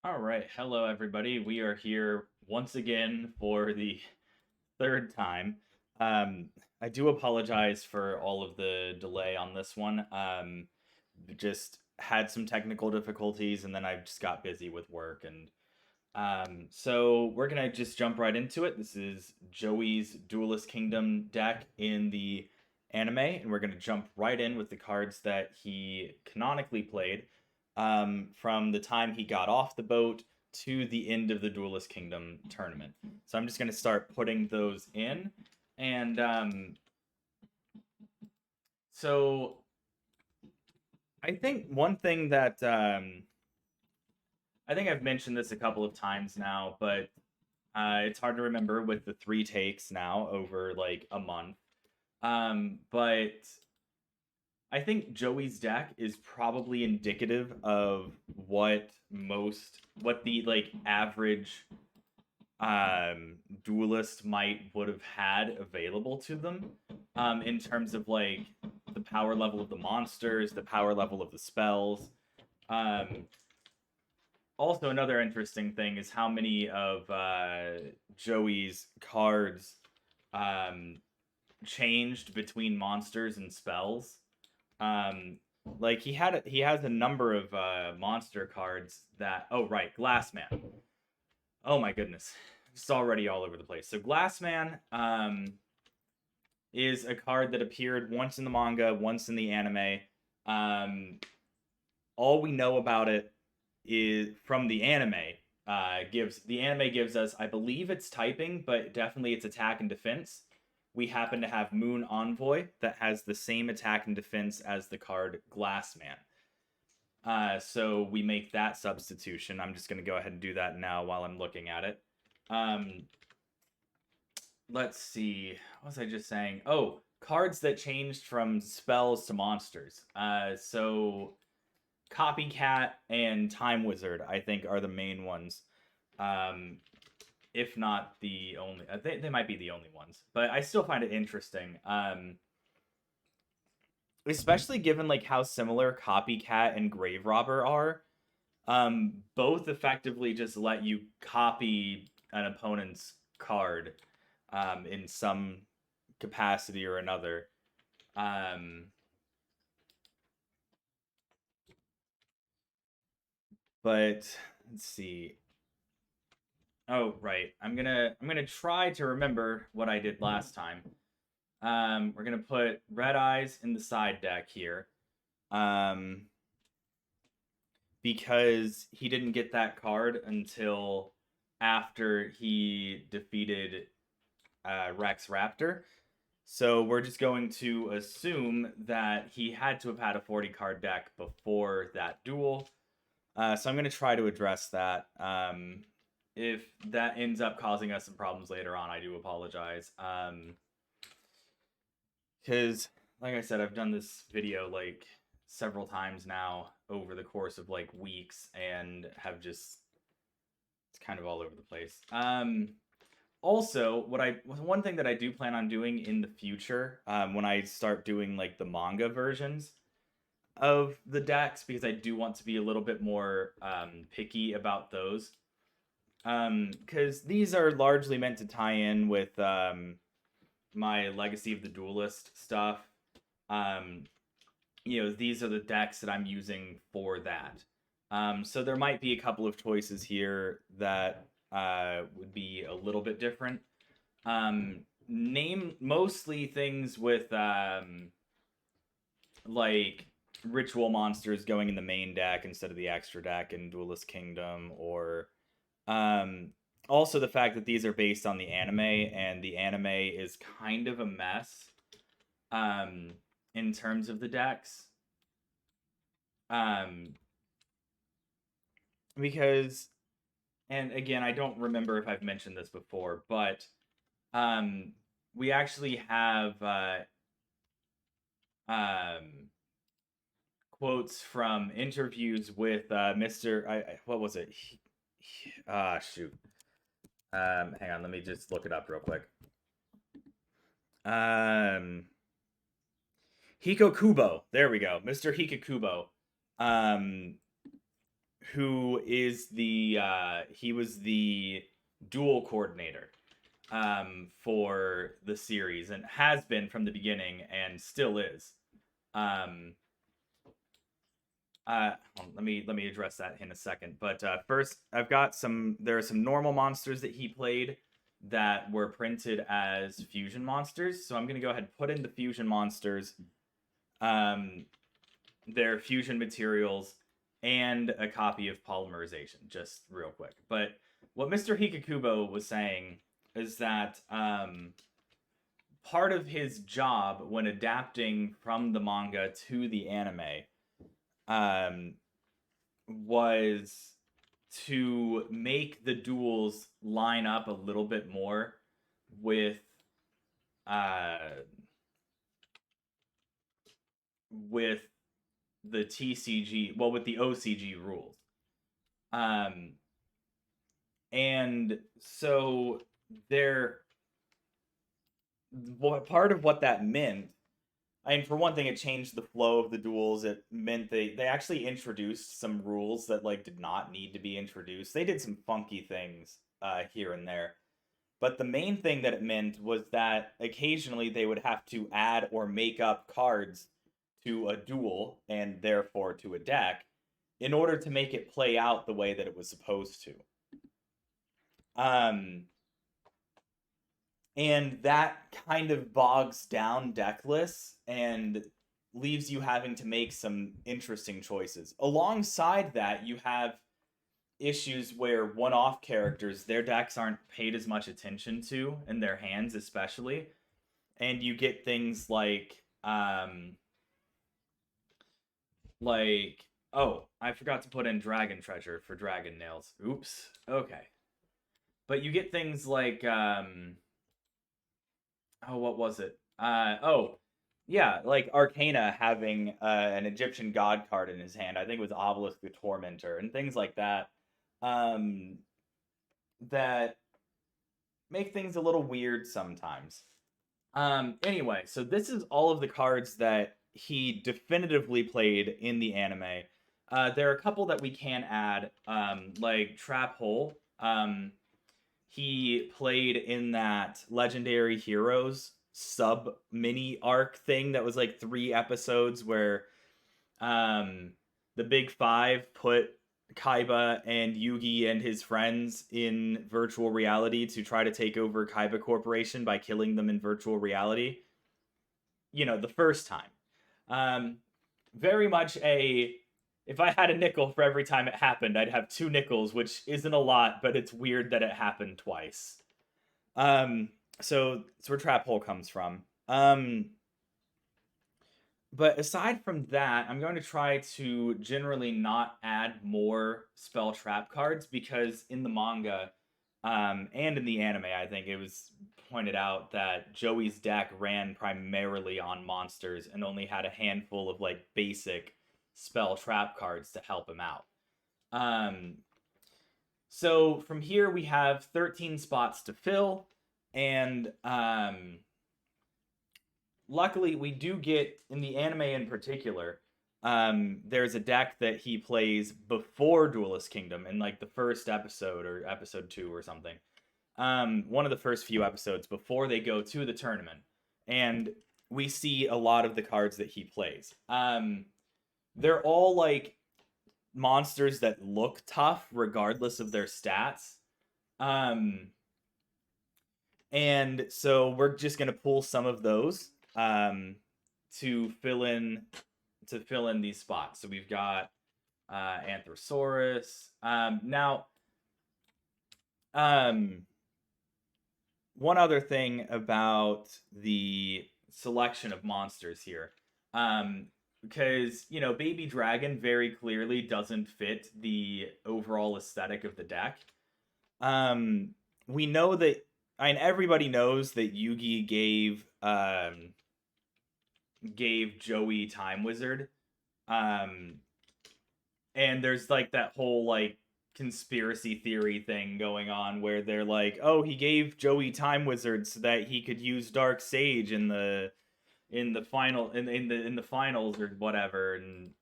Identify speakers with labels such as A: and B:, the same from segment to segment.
A: All right. Hello, everybody. We are here once again for the third time. Um, I do apologize for all of the delay on this one. Just had some technical difficulties and then I just got busy with work. And we're going to just jump right into it. This is Joey's Duelist Kingdom deck in the anime, and we're going to jump right in with the cards that he canonically played from the time he got off the boat to the end of the Duelist Kingdom tournament. So I'm just going to start putting those in. And I think one thing that I think I've mentioned this a couple of times now, but it's hard to remember with the three takes now over like a month. But I think Joey's deck is probably indicative of what the like average duelist might would have had available to them in terms of like the power level of the monsters, the power level of the spells. Um, Also, another interesting thing is how many of Joey's cards um, changed between monsters and spells. Um, like he has a number of monster cards that. Oh right, Glassman. Oh my goodness, it's already all over the place. So Glassman is a card that appeared once in the manga, once in the anime. Um, all we know about it is from the anime. Gives us, I believe it's typing, but definitely it's attack and defense. We happen to have Moon Envoy that has the same attack and defense as the card Glassman. So we make that substitution. I'm just going to go ahead and do that now while I'm looking at it. Um, let's see. What was I just saying? Oh, cards that changed from spells to monsters. So Copycat and Time Wizard, I think, are the main ones. Um, if not the only, they might be the only ones, but I still find it interesting. Especially given like how similar Copycat and Grave Robber are. Both effectively just let you copy an opponent's card in some capacity or another. Um, but let's see. Oh, right. I'm gonna try to remember what I did last time. We're gonna put Red Eyes in the side deck here. Um, because he didn't get that card until after he defeated Rex Raptor. So we're just going to assume that he had to have had a 40 card deck before that duel. So I'm going to try to address that. If that ends up causing us some problems later on, I do apologize. Because, like I said, I've done this video like several times now over the course of like weeks and have just it's kind of all over the place. Also, one thing that I do plan on doing in the future, when I start doing like the manga versions of the decks, because I do want to be a little bit more picky about those, because these are largely meant to tie in with my Legacy of the Duelist stuff. Um, these are the decks that I'm using for that. So there might be a couple of choices here that would be a little bit different. Name mostly things with like ritual monsters going in the main deck instead of the extra deck in Duelist Kingdom, or um, also the fact that these are based on the anime, and the anime is kind of a mess um, in terms of the decks. Um, because, and again, I don't remember if I've mentioned this before, but um, we actually have um, quotes from interviews with Mr. What was it? Shoot. Hang on, let me just look it up real quick. Um, Hiko Kubo. There we go, Mr. Hiko Kubo. Um, who is he was the duel coordinator for the series and has been from the beginning and still is. Let me address that in a second. But first, I've got there are some normal monsters that he played that were printed as fusion monsters. So I'm gonna go ahead and put in the fusion monsters, their fusion materials, and a copy of polymerization, just real quick. But what Mr. Hikakubo was saying is that part of his job when adapting from the manga to the anime was to make the duels line up a little bit more with with the TCG, well, with the OCG rules. And so part of what that meant, I mean, for one thing, it changed the flow of the duels. It meant they actually introduced some rules that like did not need to be introduced. They did some funky things here and there. But the main thing that it meant was that occasionally they would have to add or make up cards to a duel and therefore to a deck in order to make it play out the way that it was supposed to. And that kind of bogs down deck lists and leaves you having to make some interesting choices. Alongside that, you have issues where one-off characters, their decks aren't paid as much attention to, in their hands especially, and you get things like oh, I forgot to put in Dragon Treasure for Dragon Nails. Oops. Okay. But you get things like oh, what was it? Oh, yeah, like Arcana having an Egyptian god card in his hand. I think it was Obelisk the Tormentor and things like that. That make things a little weird sometimes. Anyway, so this is all of the cards that he definitively played in the anime. There are a couple that we can add, like Trap Hole. He played in that Legendary Heroes sub mini arc thing that was like 3 episodes where the Big Five put Kaiba and Yugi and his friends in virtual reality to try to take over Kaiba Corporation by killing them in virtual reality. You know, the first time. Very much if I had a nickel for every time it happened, I'd have 2 nickels, which isn't a lot, but it's weird that it happened twice. So it's where Trap Hole comes from. But aside from that, I'm going to try to generally not add more spell trap cards because in the manga and in the anime, I think it was pointed out that Joey's deck ran primarily on monsters and only had a handful of like basic spell trap cards to help him out. So from here we have 13 spots to fill, and luckily we do get, in the anime in particular, there's a deck that he plays before Duelist Kingdom in like the first episode or episode 2 or something. One of the first few episodes before they go to the tournament, and we see a lot of the cards that he plays. They're all like monsters that look tough regardless of their stats. And so we're just gonna pull some of those to fill in these spots. So we've got Anthrosaurus. Now, one other thing about the selection of monsters here, because you know, Baby Dragon very clearly doesn't fit the overall aesthetic of the deck. We know that, I mean, everybody knows that Yugi gave Joey Time Wizard. And there's like that whole like conspiracy theory thing going on where they're like, oh, he gave Joey Time Wizard so that he could use Dark Sage in the finals or whatever. And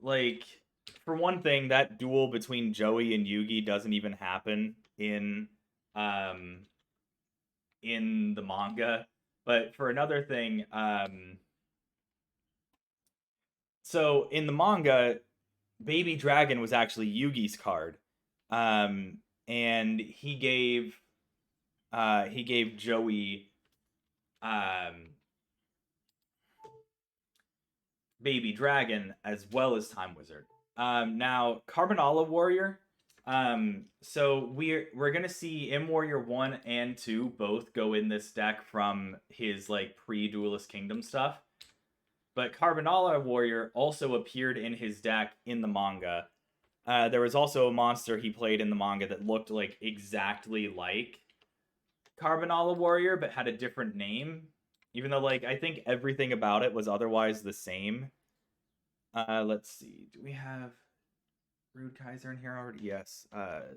A: like, for one thing, that duel between Joey and Yugi doesn't even happen um in the manga. But for another thing, so in the manga, Baby Dragon was actually Yugi's card. And he gave Joey um Baby Dragon as well as Time Wizard. Now Carbonala Warrior. So we're gonna see M Warrior 1 and 2 both go in this deck from his like pre-Duelist Kingdom stuff. But Carbonala Warrior also appeared in his deck in the manga. There was also a monster he played in the manga that looked like exactly like Carbonala Warrior, but had a different name. Even though, like, I think everything about it was otherwise the same. Let's see. Do we have Rude Kaiser in here already? Yes.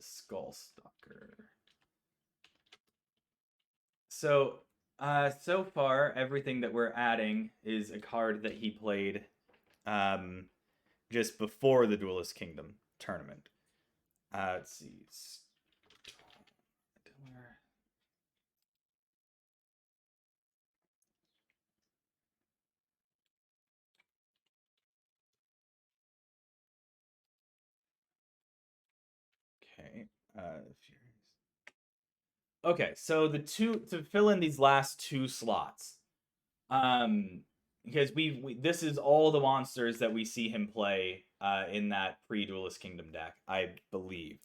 A: Skull Stalker. So, so far, everything that we're adding is a card that he played just before the Duelist Kingdom tournament. Let's see. Okay. Okay, so the two to fill in these last two slots. Because this is all the monsters that we see him play in that pre-Duelist Kingdom deck, I believe.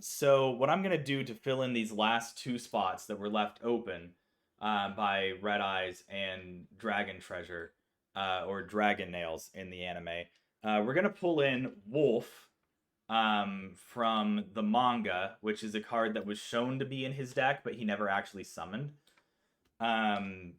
A: So what I'm gonna do to fill in these last two spots that were left open by Red Eyes and Dragon Treasure or Dragon Nails in the anime, we're gonna pull in Wolf from the manga, which is a card that was shown to be in his deck, but he never actually summoned. And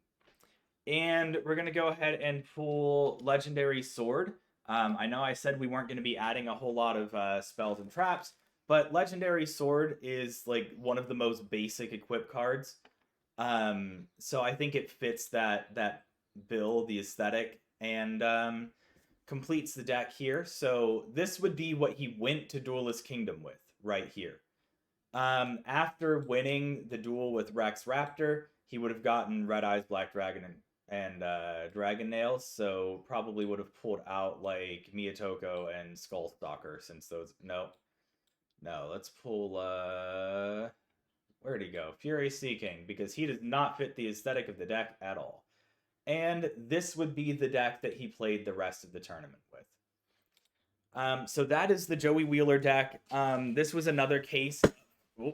A: we're going to go ahead and pull Legendary Sword. I know I said we weren't going to be adding a whole lot of spells and traps, but Legendary Sword is like one of the most basic equip cards. So I think it fits that bill, the aesthetic, and completes the deck here. So this would be what he went to Duelist Kingdom with right here. After winning the duel with Rex Raptor, he would have gotten Red Eyes, Black Dragon, and Dragon Nails. So probably would have pulled out like Miyatoko and Skull Stalker since those. No. Let's pull. Where'd he go? Fury Seeking, because he does not fit the aesthetic of the deck at all. And this would be the deck that he played the rest of the tournament with. So that is the Joey Wheeler deck. This was another case. Oh,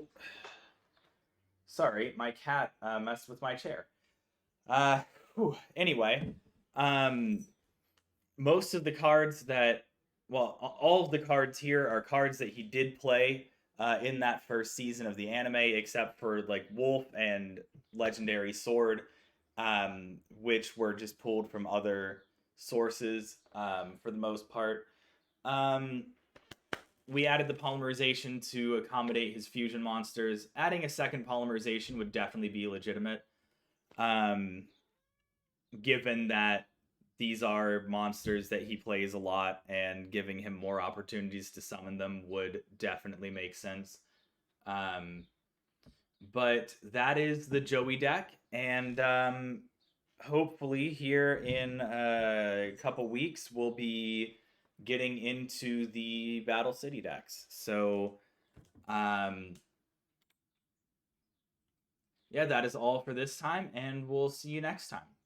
A: sorry, my cat messed with my chair. Anyway, most of the cards that, well, all of the cards here are cards that he did play in that first season of the anime, except for like Wolf and Legendary Sword, which were just pulled from other sources for the most part. We added the polymerization to accommodate his fusion monsters. Adding a second polymerization would definitely be legitimate, given that these are monsters that he plays a lot, and giving him more opportunities to summon them would definitely make sense. But that is the Joey deck, and hopefully here in a couple weeks we'll be getting into the Battle City decks. So yeah, that is all for this time, and we'll see you next time.